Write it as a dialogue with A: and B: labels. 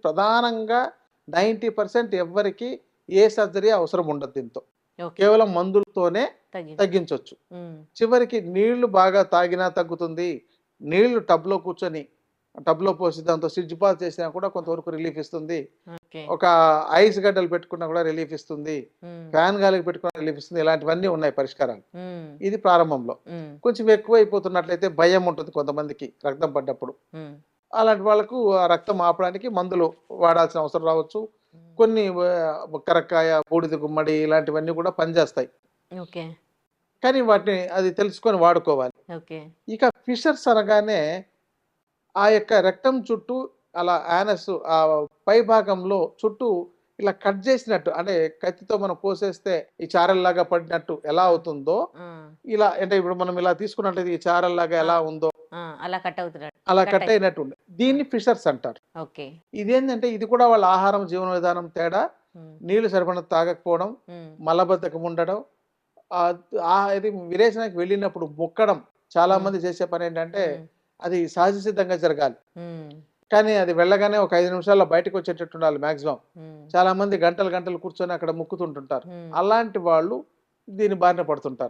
A: ప్రధానంగా 90% ఎవ్వరికి ఏ సర్జరీ అవసరం ఉండదు దీంతో.
B: ఓకే.
A: కేవలం మందులతోనే
B: తగ్గింది.
A: తగ్గించొచ్చు. చివరికి నీళ్లు బాగా తాగినా తగ్గుతుంది. నీళ్లు టబ్‌లో కూర్చొని, టబ్‌లో పోసి దాంతో స్విడ్జ్ బాత్ చేసినా కూడా కొంతవరకు రిలీఫ్ ఇస్తుంది.
B: ఓకే.
A: ఒక ఐస్ గడ్డలు పెట్టుకున్నా కూడా రిలీఫ్ ఇస్తుంది. ఫ్యాన్ గాలికి పెట్టుకున్నా రిలీఫ్ ఇస్తుంది. ఇలాంటివన్నీ ఉన్నాయి పరిష్కారాలు. ఇది ప్రారంభంలో. కొంచెం ఎక్కువైపోతున్నట్లయితే భయం ఉంటుంది కొంతమందికి రక్తం పడ్డప్పుడు. అలాంటి వాళ్ళకు ఆ రక్తం ఆపడానికి మందులు వాడాల్సిన అవసరం రావచ్చు. కొన్ని కరక్కాయ, బూడిద గుమ్మడి ఇలాంటివన్నీ కూడా పనిచేస్తాయి.
B: ఓకే.
A: కానీ వాటిని అది తెలుసుకొని వాడుకోవాలి.
B: ఓకే.
A: ఇక ఫిషర్స్ అనగానే ఆ యొక్క రెక్టమ్ చుట్టూ అలా యానస్ పై భాగంలో చుట్టూ ఇలా కట్ చేసినట్టు, అంటే కత్తితో మనం కోసేస్తే ఈ చారల్లాగా పడినట్టు ఎలా అవుతుందో, ఇలా అంటే ఇప్పుడు మనం ఇలా తీసుకున్నట్లయితే ఈ చారల్లాగా ఎలా ఉందో
B: అలా కట్ అవుతున్నాడు.
A: అలా కట్ అయినట్టు ఉంది. దీన్ని ఫిషర్స్ అంటారు.
B: ఓకే.
A: ఇదేంటంటే ఇది కూడా వాళ్ళ ఆహారం జీవన విధానం తేడా, నీళ్లు సరిపడ తాగకపోవడం, మలబద్ధకం ఉండడం, ఇది విరేచనానికి వెళ్ళినప్పుడు మొక్కడం. చాలా మంది చేసే పని ఏంటంటే అది సహజ సిద్ధంగా జరగాలి, కానీ అది వెళ్ళగానే ఒక 5 నిమిషాల్లో బయటకు వచ్చేటట్టు ఉండాలి మాక్సిమం. చాలా మంది గంటలు గంటలు కూర్చొని అక్కడ ముక్కుతుంటుంటారు. అలాంటి వాళ్ళు దీని బారిన పడుతుంటారు.